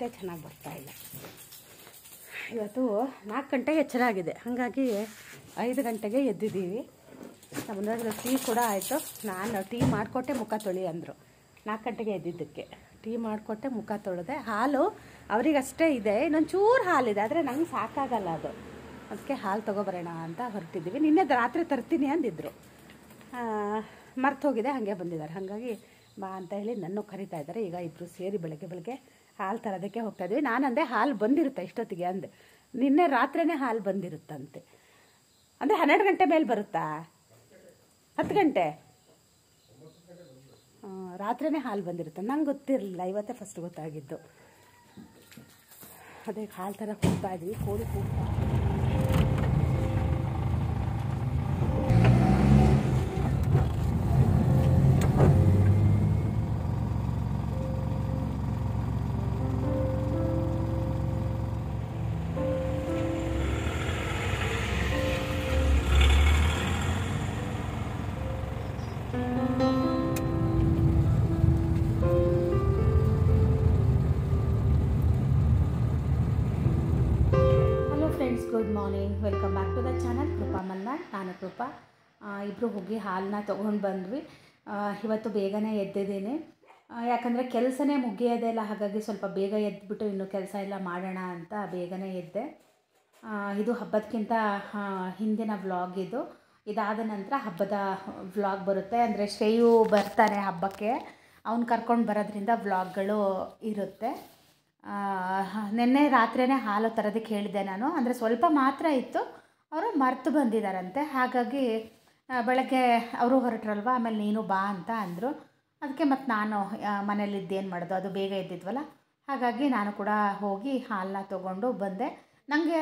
ಲೈಟೇ ಚೆನ್ನಾಗಿ ಬರ್ತಾಯಿಲ್ಲ. ಇವತ್ತು 4 ಗಂಟೆಗೆ ಎಚ್ಚರ ಆಗಿದೆ, ಹಾಗಾಗಿ 5 ಗಂಟೆಗೆ ಎದ್ದಿದ್ದೀವಿ. ನಮ್ಮನೆಯವ್ರಿಗೆ ಟೀ ಕೂಡ ಆಯಿತು. ನಾನು ಟೀ ಮಾಡಿಕೊಟ್ಟೆ ಮುಖ ತೊಳಿ ಅಂದರು. 4 ಗಂಟೆಗೆ ಎದ್ದಿದ್ದಕ್ಕೆ ಟೀ ಮಾಡಿಕೊಟ್ಟೆ ಮುಖ ತೊಳೆದೆ. ಹಾಲು ಅವರಿಗಷ್ಟೇ ಇದೆ, ಇನ್ನೊಂಚೂರು ಹಾಲಿದೆ, ಆದರೆ ನಂಗೆ ಸಾಕಾಗಲ್ಲ ಅದು. ಅದಕ್ಕೆ ಹಾಲು ತೊಗೊಬರೋಣ ಅಂತ ಹೊರಟಿದ್ದೀವಿ. ನಿನ್ನೆ ರಾತ್ರಿ ತರ್ತೀನಿ ಅಂದಿದ್ರು, ಮರ್ತೋಗಿದೆ, ಹಾಗೆ ಬಂದಿದ್ದಾರೆ. ಹಾಗಾಗಿ ಬಾ ಅಂತ ಹೇಳಿ ನನ್ನ ಕರಿತಾ ಇದ್ದಾರೆ. ಈಗ ಇಬ್ಬರು ಸೇರಿ ಬೆಳಗ್ಗೆ ಹಾಲು ತರೋದಕ್ಕೆ ಹೋಗ್ತಾಯಿದ್ವಿ. ನಾನಂದೆ ಹಾಲು ಬಂದಿರುತ್ತೆ ಇಷ್ಟೊತ್ತಿಗೆ ಅಂದೆ. ನಿನ್ನೆ ರಾತ್ರಿನೇ ಹಾಲು ಬಂದಿರುತ್ತಂತೆ. ಅಂದರೆ 12 ಗಂಟೆ ಮೇಲೆ ಬರುತ್ತಾ? 10 ಗಂಟೆ ರಾತ್ರಿನೇ ಹಾಲು ಬಂದಿರುತ್ತೆ. ನಂಗೆ ಗೊತ್ತಿರಲಿಲ್ಲ, ಇವತ್ತೇ ಫಸ್ಟ್ ಗೊತ್ತಾಗಿದ್ದು. ಅದೇ ಹಾಲು ತರಕ್ಕೆ ಹೋಗ್ತಾ ಇದ್ವಿ. ಕೋಳಿ ಕೂಗ್ತಾ good morning, welcome back to the channel Krupa Malnad. ನಾನು ಕೃಪಾ. ಇಬ್ಬರು ಹೋಗಿ ಹಾಲನ್ನ ತೊಗೊಂಡು ಬಂದ್ವಿ. ಇವತ್ತು ಬೇಗನೆ ಎದ್ದಿದ್ದೀನಿ, ಯಾಕಂದರೆ ಕೆಲಸನೇ ಮುಗಿಯೋದೇ ಇಲ್ಲ. ಹಾಗಾಗಿ ಸ್ವಲ್ಪ ಬೇಗ ಎದ್ದುಬಿಟ್ಟು ಇನ್ನೂ ಕೆಲಸ ಎಲ್ಲ ಮಾಡೋಣ ಅಂತ ಬೇಗನೆ ಎದ್ದೆ. ಇದು ಹಬ್ಬದಕ್ಕಿಂತ ಹಿಂದಿನ ವ್ಲಾಗ್ ಇದು. ಇದಾದ ನಂತರ ಹಬ್ಬದ ವ್ಲಾಗ್ ಬರುತ್ತೆ. ಅಂದರೆ ಶ್ರೇಯು ಬರ್ತಾನೆ ಹಬ್ಬಕ್ಕೆ, ಅವ್ನು ಕರ್ಕೊಂಡು ಬರೋದ್ರಿಂದ ವ್ಲಾಗ್ಗಳು ಇರುತ್ತೆ. ನಿನ್ನೆ ರಾತ್ರಿಯೇ ಹಾಲು ತರೋದಕ್ಕೆ ಹೇಳಿದ್ದೆ ನಾನು. ಅಂದರೆ ಸ್ವಲ್ಪ ಮಾತ್ರ ಇತ್ತು, ಅವರು ಮರೆತು ಬಂದಿದ್ದಾರಂತೆ. ಹಾಗಾಗಿ ಬೆಳಗ್ಗೆ ಅವರು ಹೊರಟ್ರಲ್ವ, ಆಮೇಲೆ ನೀನು ಬಾ ಅಂತ ಅಂದರು. ಅದಕ್ಕೆ ಮತ್ತು ನಾನು ಮನೇಲಿದ್ದೇನು ಮಾಡೋದು, ಅದು ಬೇಗ ಎದ್ದಿದ್ವಲ್ಲ, ಹಾಗಾಗಿ ನಾನು ಕೂಡ ಹೋಗಿ ಹಾಲನ್ನ ತೊಗೊಂಡು ಬಂದೆ. ನನಗೆ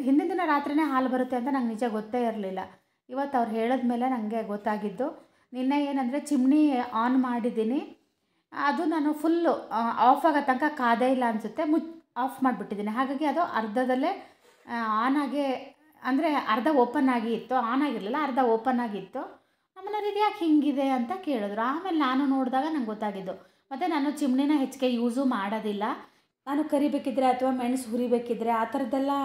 ಹಿಂದಿನ ದಿನ ರಾತ್ರಿಯೇ ಹಾಲು ಬರುತ್ತೆ ಅಂತ ನಂಗೆ ನಿಜ ಗೊತ್ತೇ ಇರಲಿಲ್ಲ. ಇವತ್ತು ಅವ್ರು ಹೇಳಿದ್ಮೇಲೆ ನನಗೆ ಗೊತ್ತಾಗಿದ್ದು. ನಿನ್ನೆ ಏನಂದರೆ ಚಿಮ್ನಿ ಆನ್ ಮಾಡಿದ್ದೀನಿ, ಅದು ನಾನು ಫುಲ್ಲು ಆಫ್ ಆಗೋ ತನಕ ಕಾದೇ ಇಲ್ಲ ಅನಿಸುತ್ತೆ, ಆಫ್ ಮಾಡಿಬಿಟ್ಟಿದ್ದೀನಿ. ಹಾಗಾಗಿ ಅದು ಅರ್ಧದಲ್ಲೇ ಆನಾಗಿ, ಅಂದರೆ ಅರ್ಧ ಓಪನ್ ಆಗಿ ಇತ್ತು, ಆನ್ ಆಗಿರಲಿಲ್ಲ, ಅರ್ಧ ಓಪನ್ ಆಗಿತ್ತು. ಆಮೇಲೆ ಇದು ಯಾಕೆ ಹಿಂಗಿದೆ ಅಂತ ಕೇಳಿದ್ರು. ಆಮೇಲೆ ನಾನು ನೋಡಿದಾಗ ನಂಗೆ ಗೊತ್ತಾಗಿದ್ದು. ಮತ್ತು ನಾನು ಚಿಮ್ನಿನ ಹೆಚ್ಚಿಗೆ ಯೂಸು ಮಾಡೋದಿಲ್ಲ. ನಾನು ಕರಿಬೇಕಿದ್ರೆ ಅಥವಾ ಮೆಣಸು ಹುರಿಬೇಕಿದ್ರೆ ಆ ಥರದ್ದೆಲ್ಲ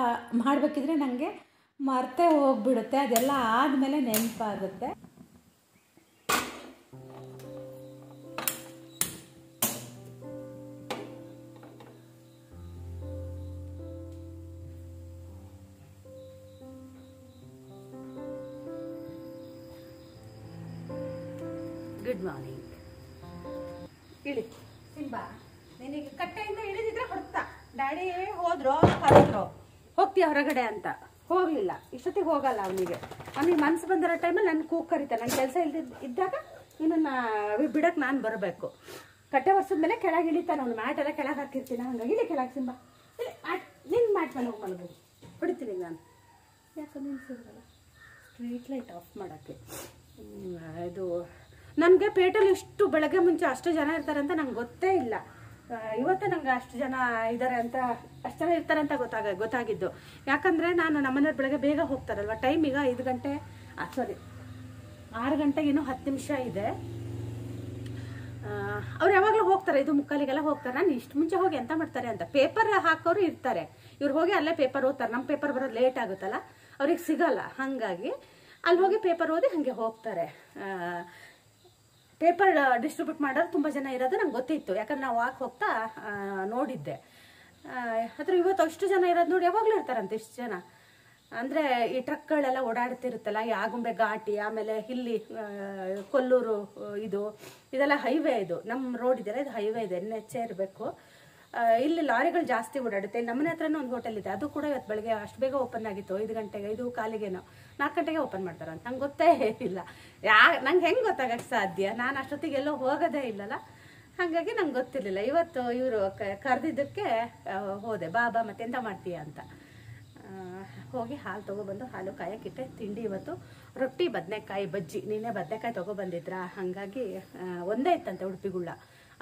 ಮಾಡಬೇಕಿದ್ರೆ ನನಗೆ ಮರ್ತೇ ಹೋಗಿಬಿಡುತ್ತೆ. ಅದೆಲ್ಲ ಆದಮೇಲೆ ನೆನಪಾಗುತ್ತೆ. Good morning. ಇಳಿ ಸಿಂಬಾ, ನಿನಗೆ ಕಟ್ಟೆಯಿಂದ ಇಳಿದಿದ್ರೆ ಹೊಡ್ತಾ. ಡ್ಯಾಡಿ ಹೋದ್ರು, ಕರೆದ್ರು ಹೋಗ್ತೀಯ ಹೊರಗಡೆ ಅಂತ. ಹೋಗಲಿಲ್ಲ, ಇಷ್ಟೊತ್ತಿಗೆ ಹೋಗಲ್ಲ ಅವನಿಗೆ. ಮನಸ್ಸು ಬಂದಿರೋ ಟೈಮಲ್ಲಿ ನನ್ನ ಕೂಗ್ ಕರೀತಾನೆ. ನನ್ನ ಕೆಲಸ ಇದ್ದಾಗ ನಿನ್ನನ್ನು ಬಿಡಕ್ಕೆ ನಾನು ಬರಬೇಕು. ಕಟ್ಟೆ ಒರೆಸಿದ್ಮೇಲೆ ಕೆಳಗೆ ಇಳಿತಾನೆ ಅವನು. ಮ್ಯಾಟ್ ಎಲ್ಲ ಕೆಳಗೆ ಹಾಕಿರ್ತೀನಿ. ಹಂಗಾಗಿ ಇಲ್ಲಿ ಕೆಳಗೆ ಸಿಂಬಾ, ಇಲ್ಲಿ ನಿನ್ನ ಮ್ಯಾಟ್ ಮೇಲೆ ಹೋಗಿ ಮಲಗು, ಹೊಡಿತೀನಿ ನಾನು. ಯಾಕೆ ನಿಲ್ಸಿದ್ರಲ್ಲ ಸ್ಟ್ರೀಟ್ ಲೈಟ್ ಆಫ್ ಮಾಡೋಕ್ಕೆ. ಇದು ನನಗೆ ಪೇಟೆಯಲ್ಲಿ ಇಷ್ಟು ಬೆಳಗ್ಗೆ ಮುಂಚೆ ಅಷ್ಟು ಜನ ಇರ್ತಾರೆ ಅಂತ ನಂಗೆ ಗೊತ್ತೇ ಇಲ್ಲ. ಇವತ್ತೇ ನಂಗೆ ಅಷ್ಟು ಜನ ಇದ್ದಾರೆ ಅಂತ, ಅಷ್ಟು ಜನ ಇರ್ತಾರೆ ಅಂತ ಗೊತ್ತಾಗಿದ್ದು. ಯಾಕಂದರೆ ನಾನು ನಮ್ಮನೆಯವ್ರು ಬೆಳಗ್ಗೆ ಬೇಗ ಹೋಗ್ತಾರಲ್ವ. ಟೈಮ್ ಈಗ 5 ಗಂಟೆ, 6 ಗಂಟೆಗೆ ಇನ್ನೂ 10 ನಿಮಿಷ ಇದೆ. ಅವ್ರು ಯಾವಾಗಲೂ ಹೋಗ್ತಾರೆ, 5:45ಗೆಲ್ಲ ಹೋಗ್ತಾರೆ. ನಾನು ಇಷ್ಟು ಮುಂಚೆ ಹೋಗಿ ಎಂತ ಮಾಡ್ತಾರೆ ಅಂತ, ಪೇಪರ್ ಹಾಕೋರು ಇರ್ತಾರೆ. ಇವ್ರು ಹೋಗಿ ಅಲ್ಲೇ ಪೇಪರ್ ಓದ್ತಾರೆ. ನಮ್ಮ ಪೇಪರ್ ಬರೋದು ಲೇಟ್ ಆಗುತ್ತಲ್ಲ, ಅವ್ರಿಗೆ ಸಿಗಲ್ಲ. ಹಾಗಾಗಿ ಅಲ್ಲಿ ಹೋಗಿ ಪೇಪರ್ ಓದಿ ಹಾಗೆ ಹೋಗ್ತಾರೆ. ಪೇಪರ್ ಡಿಸ್ಟ್ರಿಬ್ಯೂಟ್ ಮಾಡೋರು ತುಂಬ ಜನ ಇರೋದು ನಂಗೆ ಗೊತ್ತಿತ್ತು, ಯಾಕಂದ್ರೆ ನಾವು ವಾಕ್ ಹೋಗ್ತಾ ನೋಡಿದ್ದೆ. ಆದರೆ ಇವತ್ತು ಅಷ್ಟು ಜನ ಇರೋದು ನೋಡಿ, ಯಾವಾಗಲೂ ಇರ್ತಾರಂತೆ ಇಷ್ಟು ಜನ. ಅಂದರೆ ಈ ಟ್ರಕ್ಗಳೆಲ್ಲ ಓಡಾಡ್ತಿರುತ್ತಲ್ಲ, ಈ ಆಗುಂಬೆ ಘಾಟಿ, ಆಮೇಲೆ ಇಲ್ಲಿ ಕೊಲ್ಲೂರು, ಇದೆಲ್ಲ ಹೈವೇ. ಇದು ನಮ್ಮ ರೋಡ್ ಇದೆಯಲ್ಲ, ಇದು ಹೈವೇ ಇದೆ, NH ಇರಬೇಕು. ಇಲ್ಲಿ ಲಾರಿಗಳು ಜಾಸ್ತಿ ಓಡಾಡುತ್ತೆ. ಇಲ್ಲಿ ನಮ್ಮನೆ ಹತ್ರನೂ ಒಂದು ಹೋಟೆಲ್ ಇದೆ, ಅದು ಕೂಡ ಇವತ್ತು ಬೆಳಗ್ಗೆ ಅಷ್ಟು ಬೇಗ ಓಪನ್ ಆಗಿತ್ತು. 5 ಗಂಟೆಗೆ, 5:15ಗೇನೋ, 4 ಗಂಟೆಗೆ ಓಪನ್ ಮಾಡ್ತಾರಂತ. ನಂಗೆ ಗೊತ್ತೇ ಇಲ್ಲ. ನಂಗೆ ಹೆಂಗೆ ಗೊತ್ತಾಗಕ್ಕೆ ಸಾಧ್ಯ? ನಾನು ಅಷ್ಟೊತ್ತಿಗೆ ಎಲ್ಲೋ ಹೋಗೋದೇ ಇಲ್ಲಲ್ಲ, ಹಾಗಾಗಿ ನಂಗೆ ಗೊತ್ತಿರಲಿಲ್ಲ. ಇವತ್ತು ಇವರು ಕರೆದಿದ್ದಕ್ಕೆ ಹೋದೆ. ಬಾಬಾ ಮತ್ತೆಂತ ಮಾಡ್ತೀಯ ಅಂತ ಹೋಗಿ ಹಾಲು ತೊಗೊಬಂದು ಹಾಲು ಕಾಯಕ್ಕಿಟ್ಟೆ. ತಿಂಡಿ ಇವತ್ತು ರೊಟ್ಟಿ, ಬದನೆಕಾಯಿ ಬಜ್ಜಿ. ನಿನ್ನೆ ಬದನೆಕಾಯಿ ತೊಗೊಬಂದಿದ್ರ, ಹಾಗಾಗಿ ಒಂದೇ ಇತ್ತಂತೆ ಉಡುಪಿಗುಳ್ಳ,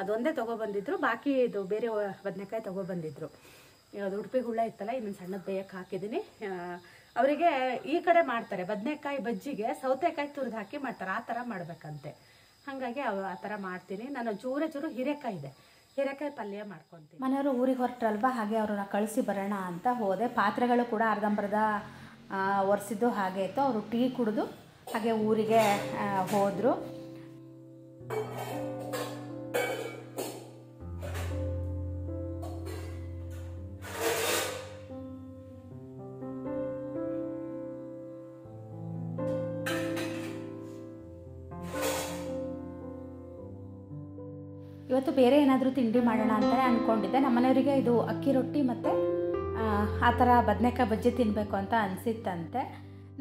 ಅದೊಂದೇ ತೊಗೊಬಂದಿದ್ರು. ಬಾಕಿ ಇದು ಬೇರೆ ಬದನೆಕಾಯಿ ತೊಗೊಬಂದಿದ್ರು. ಅದು ಉಡುಪಿಗುಳ್ಳ ಇತ್ತಲ್ಲ, ಇನ್ನೊಂದು ಸಣ್ಣದು ಬೇಯಕ್ಕೆ ಹಾಕಿದ್ದೀನಿ. ಅವರಿಗೆ ಈ ಕಡೆ ಮಾಡ್ತಾರೆ ಬದನೆಕಾಯಿ ಬಜ್ಜಿಗೆ ಸೌತೆಕಾಯಿ ತುರಿದು ಹಾಕಿ ಮಾಡ್ತಾರೆ, ಆ ಥರ ಮಾಡ್ಬೇಕಂತೆ. ಹಾಗಾಗಿ ಆ ಥರ ಮಾಡ್ತೀನಿ. ನಾನು ಚೂರು ಹೀರೆಕಾಯಿ ಇದೆ, ಹೀರೆಕಾಯಿ ಪಲ್ಯ ಮಾಡ್ಕೊತೀನಿ. ಮನೆಯವರು ಊರಿಗೆ ಹೊರಟ್ರಲ್ವ, ಹಾಗೆ ಅವ್ರನ್ನ ಕಳಿಸಿ ಬರೋಣ ಅಂತ ಹೋದೆ. ಪಾತ್ರೆಗಳು ಕೂಡ ಅರ್ಧಂಬರ್ಧ ಒರೆಸಿದ್ದು ಹಾಗೆ ಇತ್ತು. ಅವರು ಟೀ ಕುಡಿದು ಹಾಗೆ ಊರಿಗೆ ಹೋದರು. ಇವತ್ತು ಬೇರೆ ಏನಾದರೂ ತಿಂಡಿ ಮಾಡೋಣ ಅಂತಲೇ ಅಂದ್ಕೊಂಡಿದ್ದೆ. ನಮ್ಮನೆಯವರಿಗೆ ಇದು ಅಕ್ಕಿ ರೊಟ್ಟಿ ಮತ್ತು ಆ ಥರ ಬದನೆಕಾಯಿ ಬಜ್ಜಿ ತಿನ್ನಬೇಕು ಅಂತ ಅನಿಸಿತ್ತಂತೆ.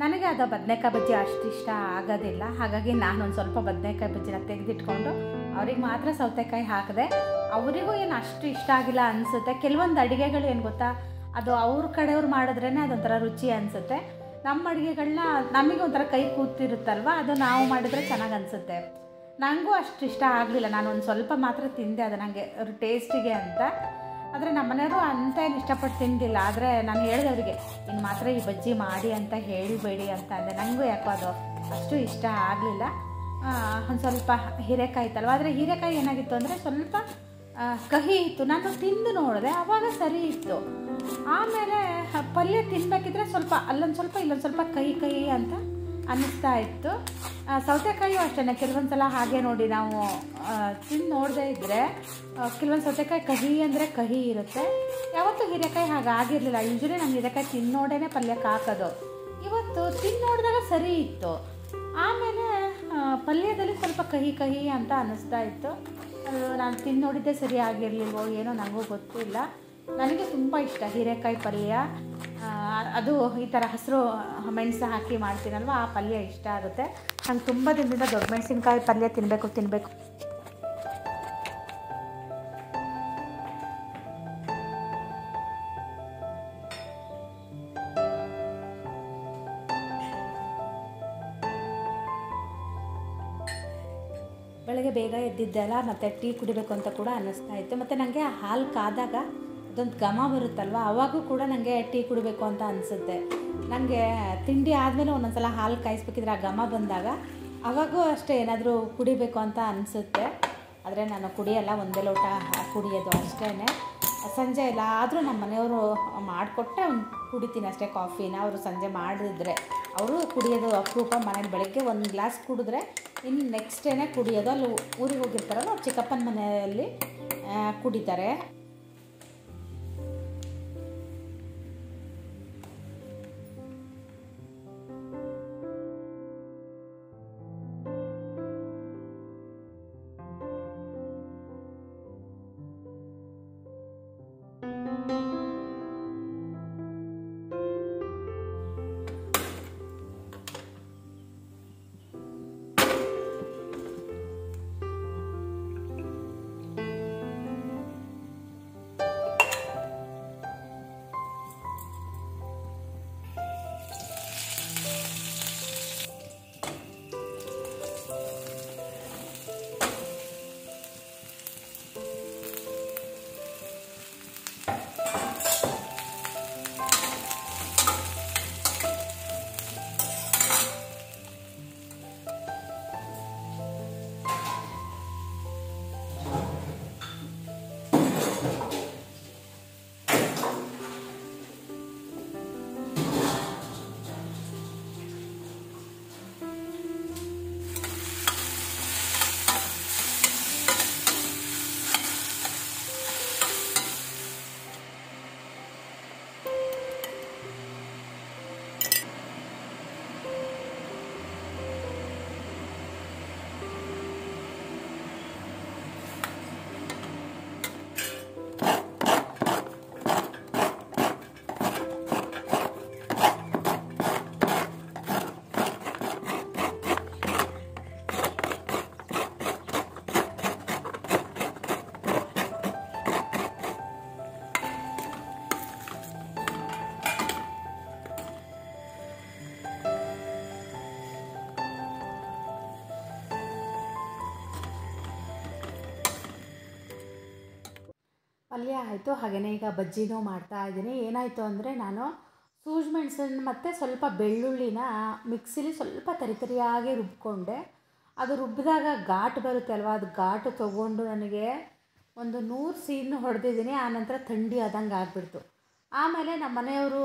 ನನಗೆ ಅದು ಬದನೆಕಾಯಿ ಬಜ್ಜಿ ಅಷ್ಟು ಇಷ್ಟ ಆಗೋದಿಲ್ಲ. ಹಾಗಾಗಿ ನಾನೊಂದು ಸ್ವಲ್ಪ ಬದನೆಕಾಯಿ ಬಜ್ಜಿನ ತೆಗೆದಿಟ್ಕೊಂಡು ಅವ್ರಿಗೆ ಮಾತ್ರ ಸೌತೆಕಾಯಿ ಹಾಕಿದೆ. ಅವರಿಗೂ ಏನು ಅಷ್ಟು ಇಷ್ಟ ಆಗಿಲ್ಲ ಅನಿಸುತ್ತೆ. ಕೆಲವೊಂದು ಅಡುಗೆಗಳು ಏನು ಗೊತ್ತಾ, ಅದು ಅವ್ರ ಕಡೆಯವ್ರು ಮಾಡಿದ್ರೇ ಅದೊಂಥರ ರುಚಿ ಅನಿಸುತ್ತೆ. ನಮ್ಮ ಅಡುಗೆಗಳನ್ನ ನಮಗೆ ಒಂಥರ ಕೈ ಕೂತಿರುತ್ತಲ್ವ, ಅದು ನಾವು ಮಾಡಿದರೆ ಚೆನ್ನಾಗಿ ಅನಿಸುತ್ತೆ. ನನಗೂ ಅಷ್ಟು ಇಷ್ಟ ಆಗಲಿಲ್ಲ. ನಾನು ಒಂದು ಸ್ವಲ್ಪ ಮಾತ್ರ ತಿಂದೆ, ಅದು ನನಗೆ ಟೇಸ್ಟಿಗೆ ಅಂತ. ಆದರೆ ನಮ್ಮ ಮನೆಯವರು ಅಂತ ಏನು ಇಷ್ಟಪಟ್ಟು ತಿಂದಿಲ್ಲ. ಆದರೆ ನಾನು ಹೇಳಿದೆ ಅವರಿಗೆ, ಇನ್ನು ಮಾತ್ರ ಈ ಬಜ್ಜಿ ಮಾಡಿ ಅಂತ ಹೇಳಿಬೇಡಿ ಅಂತ ಅಂದೆ. ನನಗೂ ಯಾಕೋ ಅದು ಅಷ್ಟು ಇಷ್ಟ ಆಗಲಿಲ್ಲ. ಒಂದು ಸ್ವಲ್ಪ ಹೀರೆಕಾಯಿ ಇತ್ತಲ್ವ, ಆದರೆ ಹೀರೆಕಾಯಿ ಏನಾಗಿತ್ತು ಅಂದರೆ ಸ್ವಲ್ಪ ಕಹಿ ಇತ್ತು. ನಾನು ತಿಂದು ನೋಡಿದೆ, ಆವಾಗ ಸರಿ ಇತ್ತು. ಆಮೇಲೆ ಪಲ್ಯ ತಿನ್ನಬೇಕಿದ್ರೆ ಸ್ವಲ್ಪ ಅಲ್ಲೊಂದು ಸ್ವಲ್ಪ ಇಲ್ಲೊಂದು ಸ್ವಲ್ಪ ಕಹಿ ಅಂತ ಅನ್ನಿಸ್ತಾ ಇತ್ತು. ಸೌತೆಕಾಯಿಯೂ ಅಷ್ಟೇ, ಕೆಲವೊಂದು ಸಲ ಹಾಗೆ ನೋಡಿ ನಾವು ತಿಂದು ನೋಡದೇ ಇದ್ದರೆ ಕೆಲವೊಂದು ಸೌತೆಕಾಯಿ ಕಹಿ ಅಂದರೆ ಕಹಿ ಇರುತ್ತೆ. ಯಾವತ್ತೂ ಹೀರೆಕಾಯಿ ಹಾಗಾಗಿರಲಿಲ್ಲ. ಯೂಶ್ವಲಿ ನಾನು ಹೀರೆಕಾಯಿ ತಿನ್ನೋಡೇ ಪಲ್ಯಕ್ಕೆ ಹಾಕೋದು. ಇವತ್ತು ತಿಂದು ನೋಡಿದಾಗ ಸರಿ ಇತ್ತು. ಆಮೇಲೆ ಪಲ್ಯದಲ್ಲಿ ಸ್ವಲ್ಪ ಕಹಿ ಅಂತ ಅನ್ನಿಸ್ತಾ ಇತ್ತು. ನಾನು ತಿಂದು ನೋಡಿದ್ದೆ ಸರಿ ಆಗಿರಲಿಲ್ವೋ ಏನೋ, ನನಗೂ ಗೊತ್ತಿಲ್ಲ. ನನಗೆ ತುಂಬ ಇಷ್ಟ ಹೀರೆಕಾಯಿ ಪಲ್ಯ. ಅದು ಈ ಥರ ಹಸಿರು ಮೆಣಸು ಹಾಕಿ ಮಾಡ್ತೀನಲ್ವ, ಆ ಪಲ್ಯ ಇಷ್ಟ ಆಗುತ್ತೆ. ನಂಗೆ ತುಂಬ ದಿನದಿಂದ ದೊಡ್ಡ ಮೆಣಸಿನ್ಕಾಯಿ ಪಲ್ಯ ತಿನ್ನಬೇಕು. ಬೆಳಗ್ಗೆ ಬೇಗ ಎದ್ದಿದ್ದೆ ಅಲ್ಲ, ಮತ್ತು ಟೀ ಕುಡಿಬೇಕು ಅಂತ ಕೂಡ ಅನ್ನಿಸ್ತಾ ಇತ್ತು. ಮತ್ತು ನನಗೆ ಹಾಲು ಕಾದಾಗ ಅದೊಂದು ಘಮ ಬರುತ್ತಲ್ವ, ಅವಾಗೂ ಕೂಡ ನನಗೆ ಟೀ ಕುಡಿಬೇಕು ಅಂತ ಅನಿಸುತ್ತೆ. ನನಗೆ ತಿಂಡಿ ಆದಮೇಲೆ ಒಂದೊಂದು ಸಲ ಹಾಲು ಕಾಯಿಸ್ಬೇಕಿದ್ರೆ ಆ ಘಮ ಬಂದಾಗ ಅವಾಗೂ ಅಷ್ಟೇ ಏನಾದರೂ ಕುಡಿಬೇಕು ಅಂತ ಅನಿಸುತ್ತೆ. ಆದರೆ ನಾನು ಕುಡಿಯಲ್ಲ, ಒಂದೇ ಲೋಟ ಕುಡಿಯೋದು ಅಷ್ಟೇ. ಸಂಜೆ ಇಲ್ಲ ಆದರೂ ನಮ್ಮ ಮನೆಯವರು ಮಾಡಿಕೊಟ್ಟೆ ಒಂದು ಕುಡಿತೀನಿ ಅಷ್ಟೇ ಕಾಫಿನ. ಅವರು ಸಂಜೆ ಮಾಡಿದ್ರೆ ಅವರು ಕುಡಿಯೋದು ಅಪರೂಪ. ಮನೇಲಿ ಬೆಳಗ್ಗೆ ಒಂದು ಗ್ಲಾಸ್ ಕುಡಿದ್ರೆ ಇನ್ನು ನೆಕ್ಸ್ಟ್ ಡೇನೇ ಕುಡಿಯೋದು. ಅಲ್ಲಿ ಊರಿಗೆ ಹೋಗಿರ್ತಾರಲ್ಲ, ಅವ್ರು ಚಿಕ್ಕಪ್ಪನ ಮನೆಯಲ್ಲಿ ಕುಡಿತಾರೆ. ಪಲ್ಯ ಆಯಿತು. ಹಾಗೆಯೇ ಈಗ ಬಜ್ಜಿನೂ ಮಾಡ್ತಾಯಿದ್ದೀನಿ. ಏನಾಯಿತು ಅಂದರೆ ನಾನು ಸೂಜಿ ಮೆಣಸನ್ನು ಮತ್ತು ಸ್ವಲ್ಪ ಬೆಳ್ಳುಳ್ಳಿನ ಮಿಕ್ಸಿಲಿ ಸ್ವಲ್ಪ ತರಿತರಿಯಾಗಿ ರುಬ್ಕೊಂಡೆ. ಅದು ರುಬ್ಬಿದಾಗ ಘಾಟು ಬರುತ್ತೆ ಅಲ್ವ, ಅದು ಘಾಟು ತೊಗೊಂಡು ನನಗೆ ಒಂದು 100 ಸೀನ್ ಹೊಡೆದಿದ್ದೀನಿ. ಆನಂತರ ಥಂಡಿ ಆದಂಗೆ ಆಗಿಬಿಡ್ತು. ಆಮೇಲೆ ನಮ್ಮ ಮನೆಯವರು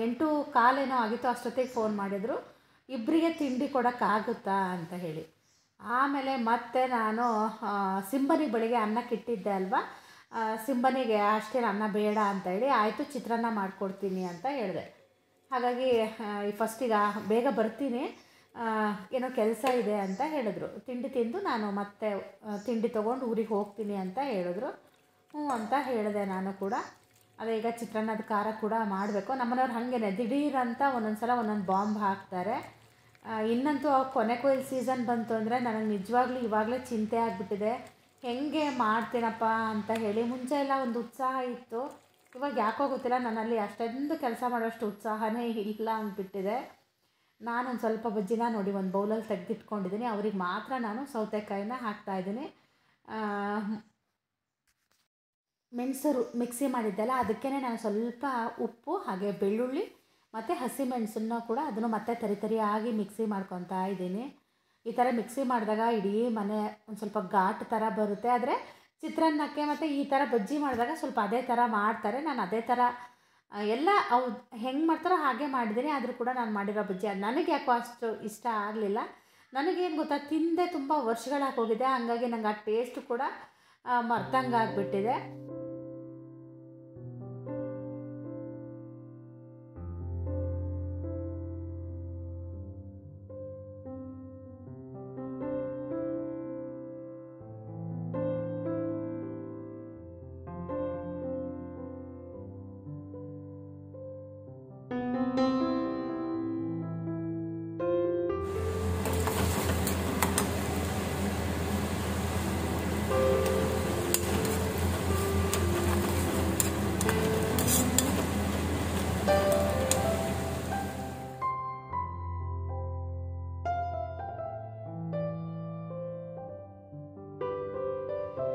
8:15 ಏನೋ ಆಗಿತ್ತು, ಅಷ್ಟೊತ್ತಿಗೆ ಫೋನ್ ಮಾಡಿದರು, ಇಬ್ಬರಿಗೆ ತಿಂಡಿ ಕೊಡೋಕ್ಕಾಗುತ್ತಾ ಅಂತ ಹೇಳಿ. ಆಮೇಲೆ ಮತ್ತೆ ನಾನು ಸಿಂಬನಿಗೆ ಬೆಳಿಗ್ಗೆ ಅನ್ನಕ್ಕಿಟ್ಟಿದ್ದೆ ಅಲ್ವಾ, ಸಿಂಬನಿಗೆ ಅಷ್ಟೇನು ಅನ್ನ ಬೇಡ ಅಂತ ಹೇಳಿ, ಆಯಿತು ಚಿತ್ರಾನ್ನ ಮಾಡಿಕೊಡ್ತೀನಿ ಅಂತ ಹೇಳಿದೆ. ಹಾಗಾಗಿ ಫಸ್ಟಿಗೆ ಬೇಗ ಬರ್ತೀನಿ, ಏನೋ ಕೆಲಸ ಇದೆ ಅಂತ ಹೇಳಿದ್ರು. ತಿಂಡಿ ತಿಂದು ನಾನು ಮತ್ತೆ ತಿಂಡಿ ತೊಗೊಂಡು ಊರಿಗೆ ಹೋಗ್ತೀನಿ ಅಂತ ಹೇಳಿದ್ರು. ಹ್ಞೂ ಅಂತ ಹೇಳಿದೆ ನಾನು ಕೂಡ. ಅದೇ ಈಗ ಚಿತ್ರಾನ್ನದ ಖಾರ ಕೂಡ ಮಾಡಬೇಕು. ನಮ್ಮನೆಯವ್ರು ಹಾಗೇನೆ ದಿಢೀರಂತ ಒಂದೊಂದು ಸಲ ಒಂದೊಂದು ಬಾಂಬ್ ಹಾಕ್ತಾರೆ. ಇನ್ನಂತೂ ಕೊನೆ ಕೊಯ್ಲು ಸೀಸನ್ ಬಂತು ಅಂದರೆ ನನಗೆ ನಿಜವಾಗ್ಲೂ ಇವಾಗಲೇ ಚಿಂತೆ ಆಗಿಬಿಟ್ಟಿದೆ, ಹೇಗೆ ಮಾಡ್ತೀನಪ್ಪ ಅಂತ ಹೇಳಿ. ಮುಂಚೆ ಎಲ್ಲ ಒಂದು ಉತ್ಸಾಹ ಇತ್ತು, ಇವಾಗ ಯಾಕೋ ಗೊತ್ತಿಲ್ಲ, ನನ್ನಲ್ಲಿ ಅಷ್ಟೊಂದು ಕೆಲಸ ಮಾಡೋಷ್ಟು ಉತ್ಸಾಹನೇ ಇಲ್ಲ ಅಂದ್ಬಿಟ್ಟಿದೆ. ನಾನೊಂದು ಸ್ವಲ್ಪ ಬಜ್ಜಿನ ನೋಡಿ ಒಂದು ಬೌಲಲ್ಲಿ ತೆಗೆದಿಟ್ಕೊಂಡಿದ್ದೀನಿ, ಅವ್ರಿಗೆ ಮಾತ್ರ ನಾನು ಸೌತೆಕಾಯಿನ ಹಾಕ್ತಾಯಿದ್ದೀನಿ. ಮೆಣಸು ಮಿಕ್ಸಿ ಮಾಡಿದ್ದೆಲ್ಲ ಅದಕ್ಕೇ ನಾನು ಸ್ವಲ್ಪ ಉಪ್ಪು ಹಾಗೆ ಬೆಳ್ಳುಳ್ಳಿ ಮತ್ತು ಹಸಿಮೆಣಸನ್ನು ಕೂಡ ಅದನ್ನು ಮತ್ತೆ ತರಿಯಾಗಿ ಮಿಕ್ಸಿ ಮಾಡ್ಕೊತಾ ಇದ್ದೀನಿ. ಈ ಥರ ಮಿಕ್ಸಿ ಮಾಡಿದಾಗ ಇಡೀ ಮನೆ ಒಂದು ಸ್ವಲ್ಪ ಘಾಟ್ ಥರ ಬರುತ್ತೆ. ಆದರೆ ಚಿತ್ರಾನ್ನಕ್ಕೆ ಮತ್ತು ಈ ಥರ ಬಜ್ಜಿ ಮಾಡಿದಾಗ ಸ್ವಲ್ಪ ಅದೇ ಥರ ಮಾಡ್ತಾರೆ. ನಾನು ಅದೇ ಥರ ಎಲ್ಲ ಅವ್ರು ಹೆಂಗೆ ಮಾಡ್ತಾರೋ ಹಾಗೆ ಮಾಡಿದ್ದೀನಿ. ಆದರೂ ಕೂಡ ನಾನು ಮಾಡಿರೋ ಬಜ್ಜಿ ನನಗೆ ಯಾಕೋ ಅಷ್ಟು ಇಷ್ಟ ಆಗಲಿಲ್ಲ. ನನಗೇನು ಗೊತ್ತಾ, ತಿಂದೆ ತುಂಬ ವರ್ಷಗಳಾಗೋಗಿದೆ, ಹಾಗಾಗಿ ನಂಗೆ ಆ ಟೇಸ್ಟು ಕೂಡ ಮರ್ತಂಗೆ ಆಗಿಬಿಟ್ಟಿದೆ.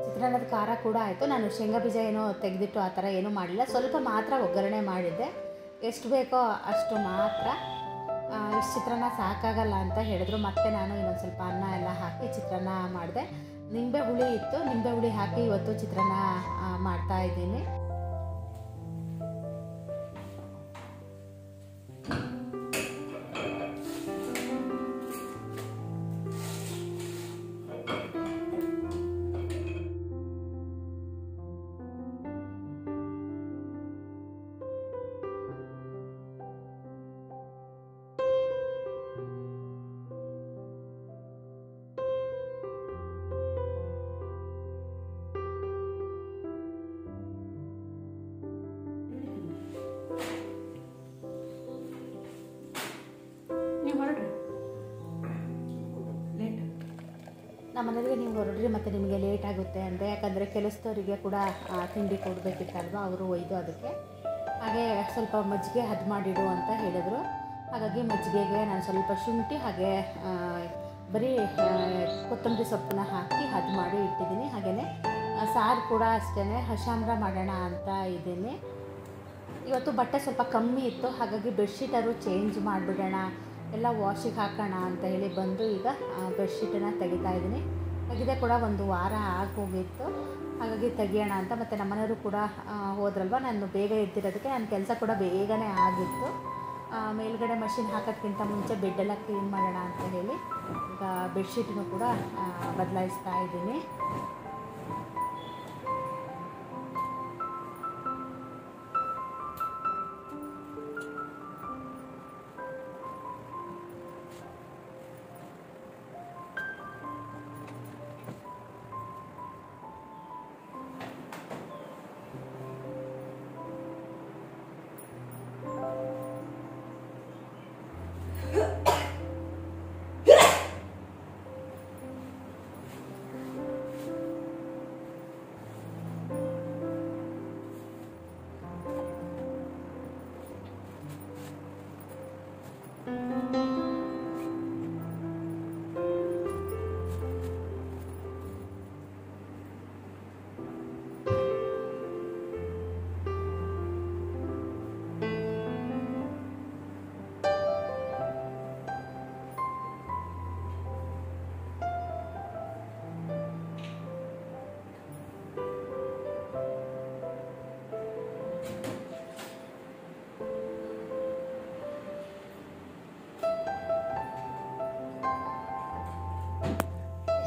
ಚಿತ್ರಾನ್ನದ ಖಾರ ಕೂಡ ಆಯಿತು. ನಾನು ಶೇಂಗಾ ಬೀಜ ಏನೋ ತೆಗೆದಿಟ್ಟು ಆ ಥರ ಏನೂ ಮಾಡಿಲ್ಲ, ಸ್ವಲ್ಪ ಮಾತ್ರ ಒಗ್ಗರಣೆ ಮಾಡಿದ್ದೆ. ಎಷ್ಟು ಬೇಕೋ ಅಷ್ಟು ಮಾತ್ರ. ಇಷ್ಟು ಚಿತ್ರಾನ್ನ ಸಾಕಾಗಲ್ಲ ಅಂತ ಹೇಳಿದ್ರು. ಮತ್ತು ನಾನು ಇನ್ನೊಂದು ಸ್ವಲ್ಪ ಅನ್ನ ಎಲ್ಲ ಹಾಕಿ ಚಿತ್ರಾನ್ನ ಮಾಡಿದೆ. ನಿಂಬೆ ಹುಳಿ ಇತ್ತು, ನಿಂಬೆ ಹುಳಿ ಹಾಕಿ ಇವತ್ತು ಚಿತ್ರಾನ್ನ ಮಾಡ್ತಾಯಿದ್ದೀನಿ. ನಮ್ಮ ಮನೆಯವರಿಗೆ ನೀವು ಹೊರಡ್ರಿ ಮತ್ತು ನಿಮಗೆ ಲೇಟ್ ಆಗುತ್ತೆ ಅಂತ, ಯಾಕಂದರೆ ಕೆಲಸದವರಿಗೆ ಕೂಡ ತಿಂಡಿ ಕೊಡಬೇಕಿತ್ತಲ್ವ, ಅವರು ಒಯ್ದು ಅದಕ್ಕೆ. ಹಾಗೆ ಸ್ವಲ್ಪ ಮಜ್ಜಿಗೆ ಹದ್ ಮಾಡಿಡು ಅಂತ ಹೇಳಿದರು. ಹಾಗಾಗಿ ಮಜ್ಜಿಗೆಗೆ ನಾನು ಸ್ವಲ್ಪ ಶುಂಠಿ ಹಾಗೆ ಬರೀ ಕೊತ್ತಂಬರಿ ಸೊಪ್ಪನ್ನ ಹಾಕಿ ಹದ್ ಮಾಡಿ ಇಟ್ಟಿದ್ದೀನಿ. ಹಾಗೆಯೇ ಸಾರು ಕೂಡ ಅಷ್ಟೇ ಹಶಾಮ್ರ ಮಾಡೋಣ ಅಂತ ಇದ್ದೀನಿ. ಇವತ್ತು ಬಟ್ಟೆ ಸ್ವಲ್ಪ ಕಮ್ಮಿ ಇತ್ತು, ಹಾಗಾಗಿ ಬೆಡ್ಶೀಟರು ಚೇಂಜ್ ಮಾಡಿಬಿಡೋಣ, ಎಲ್ಲ ವಾಶಿಗೆ ಹಾಕೋಣ ಅಂತ ಹೇಳಿ ಬಂದು ಈಗ ಬೆಡ್ಶೀಟನ್ನು ತೆಗಿತಾ ಇದ್ದೀನಿ. ತೆಗೆದೇ ಕೂಡ ಒಂದು ವಾರ ಆಗೋಗಿತ್ತು, ಹಾಗಾಗಿ ತೆಗಿಯೋಣ ಅಂತ. ಮತ್ತು ನಮ್ಮನೆಯವರು ಕೂಡ ಹೋದ್ರಲ್ವ, ನಾನು ಬೇಗ ಎದ್ದಿರೋದಕ್ಕೆ ನನ್ನ ಕೆಲಸ ಕೂಡ ಬೇಗನೆ ಆಗಿತ್ತು. ಮೇಲ್ಗಡೆ ಮಷಿನ್ ಹಾಕೋದ್ಕಿಂತ ಮುಂಚೆ ಬೆಡ್ಡೆಲ್ಲ ಕ್ಲೀನ್ ಮಾಡೋಣ ಅಂತ ಹೇಳಿ ಈಗ ಬೆಡ್ಶೀಟನ್ನು ಕೂಡ ಬದಲಾಯಿಸ್ತಾ ಇದ್ದೀನಿ.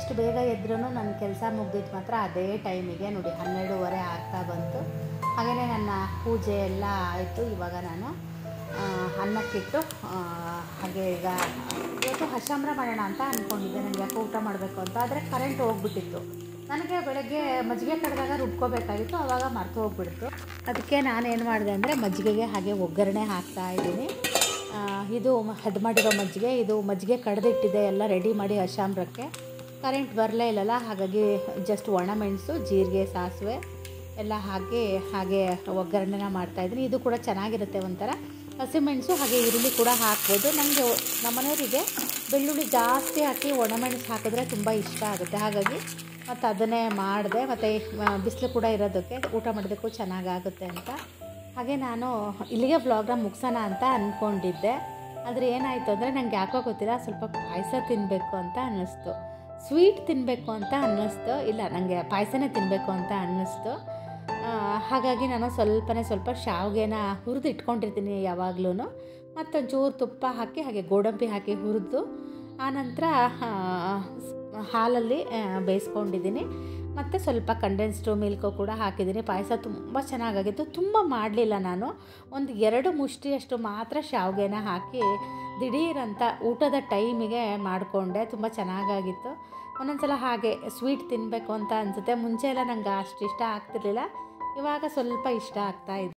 ಎಷ್ಟು ಬೇಗ ಎದ್ರೂ ನನ್ನ ಕೆಲಸ ಮುಗ್ದಿದ್ದು ಮಾತ್ರ ಅದೇ ಟೈಮಿಗೆ ನೋಡಿ 12:30 ಆಗ್ತಾ ಬಂತು. ಹಾಗೆಯೇ ನನ್ನ ಪೂಜೆ ಎಲ್ಲ ಆಯಿತು. ಇವಾಗ ನಾನು ಅನ್ನಕ್ಕಿಟ್ಟು ಹಾಗೆ ಈಗ ಇವತ್ತು ಹಶಾಮ್ರ ಮಾಡೋಣ ಅಂತ ಅಂದ್ಕೊಂಡಿದ್ದೆ. ನನಗೆ ಯಾಕೆ ಊಟ ಮಾಡಬೇಕು ಅಂತ, ಆದರೆ ಕರೆಂಟ್ ಹೋಗ್ಬಿಟ್ಟಿತ್ತು. ನನಗೆ ಬೆಳಗ್ಗೆ ಮಜ್ಜಿಗೆ ಕಡ್ದಾಗ ರುಬ್ಕೋಬೇಕಾಗಿತ್ತು, ಆವಾಗ ಮರೆತು ಹೋಗ್ಬಿಡ್ತು. ಅದಕ್ಕೆ ನಾನೇನು ಮಾಡಿದೆ ಅಂದರೆ ಮಜ್ಜಿಗೆಗೆ ಹಾಗೆ ಒಗ್ಗರಣೆ ಹಾಕ್ತಾಯಿದ್ದೀನಿ. ಇದು ಹದ್ ಮಾಡಿರೋ ಮಜ್ಜಿಗೆ, ಇದು ಮಜ್ಜಿಗೆ ಕಡ್ದಿಟ್ಟಿದೆ ಎಲ್ಲ ರೆಡಿ ಮಾಡಿ ಹಶಾಮ್ರಕ್ಕೆ. ಕರೆಂಟ್ ಬರಲೇ ಇಲ್ಲಲ್ಲ, ಹಾಗಾಗಿ ಜಸ್ಟ್ ಒಣಮೆಣಸು, ಜೀರಿಗೆ, ಸಾಸಿವೆ ಎಲ್ಲ ಹಾಕಿ ಹಾಗೆ ಒಗ್ಗರಣೆನ ಮಾಡ್ತಾಯಿದ್ದೀನಿ. ಇದು ಕೂಡ ಚೆನ್ನಾಗಿರುತ್ತೆ, ಒಂಥರ ಹಸಿಮೆಣಸು ಹಾಗೆ ಈರುಳ್ಳಿ ಕೂಡ ಹಾಕ್ಬೋದು. ನನಗೆ ನಮ್ಮನೆಯವರಿಗೆ ಬೆಳ್ಳುಳ್ಳಿ ಜಾಸ್ತಿ ಹಾಕಿ ಒಣಮೆಣಸು ಹಾಕಿದ್ರೆ ತುಂಬ ಇಷ್ಟ ಆಗುತ್ತೆ. ಹಾಗಾಗಿ ಮತ್ತು ಅದನ್ನೇ ಮಾಡಿದೆ. ಮತ್ತು ಬಿಸಿಲು ಕೂಡ ಇರೋದಕ್ಕೆ ಊಟ ಮಾಡೋದಕ್ಕೂ ಚೆನ್ನಾಗಾಗುತ್ತೆ ಅಂತ. ಹಾಗೆ ನಾನು ಇಲ್ಲಿಗೆ ವ್ಲಾಗ್ನ ಮುಗಿಸೋಣ ಅಂತ ಅಂದ್ಕೊಂಡಿದ್ದೆ. ಆದರೆ ಏನಾಯಿತು ಅಂದರೆ ನನಗೆ ಯಾಕೋ ಗೊತ್ತಿಲ್ಲ, ಸ್ವಲ್ಪ ಪಾಯಸ ತಿನ್ನಬೇಕು ಅಂತ ಅನ್ನಿಸ್ತು, ಸ್ವೀಟ್ ತಿನ್ನಬೇಕು ಅಂತ ಅನ್ನಿಸ್ತು. ಇಲ್ಲ, ನನಗೆ ಪಾಯಸನೇ ತಿನ್ನಬೇಕು ಅಂತ ಅನ್ನಿಸ್ತು. ಹಾಗಾಗಿ ನಾನು ಸ್ವಲ್ಪ ಶಾವಿಗೆನ ಹುರಿದು ಇಟ್ಕೊಂಡಿರ್ತೀನಿ ಯಾವಾಗಲೂ. ಮತ್ತೊಂಚೂರು ತುಪ್ಪ ಹಾಕಿ ಹಾಗೆ ಗೋಡಂಬಿ ಹಾಕಿ ಹುರಿದು ಆನಂತರ ಹಾಲಲ್ಲಿ ಬೇಯಿಸ್ಕೊಂಡಿದ್ದೀನಿ. ಮತ್ತು ಸ್ವಲ್ಪ ಕಂಡೆನ್ಸ್ಡು ಮಿಲ್ಕು ಕೂಡ ಹಾಕಿದ್ದೀನಿ. ಪಾಯಸ ತುಂಬ ಚೆನ್ನಾಗಾಗಿತ್ತು. ತುಂಬ ಮಾಡಲಿಲ್ಲ ನಾನು, ಒಂದು 2 ಮುಷ್ಟಿಯಷ್ಟು ಮಾತ್ರ ಶಾವಿಗೆನ ಹಾಕಿ ದಿಢೀರಂತ ಊಟದ ಟೈಮಿಗೆ ಮಾಡಿಕೊಂಡೆ. ತುಂಬ ಚೆನ್ನಾಗಾಗಿತ್ತು. ಒಂದೊಂದು ಸಲ ಹಾಗೆ ಸ್ವೀಟ್ ತಿನ್ನಬೇಕು ಅಂತ ಅನಿಸುತ್ತೆ. ಮುಂಚೆ ಎಲ್ಲ ನಂಗೆ ಅಷ್ಟು ಇಷ್ಟ ಆಗ್ತಿರ್ಲಿಲ್ಲ, ಇವಾಗ ಸ್ವಲ್ಪ ಇಷ್ಟ ಆಗ್ತಾಯಿದೆ.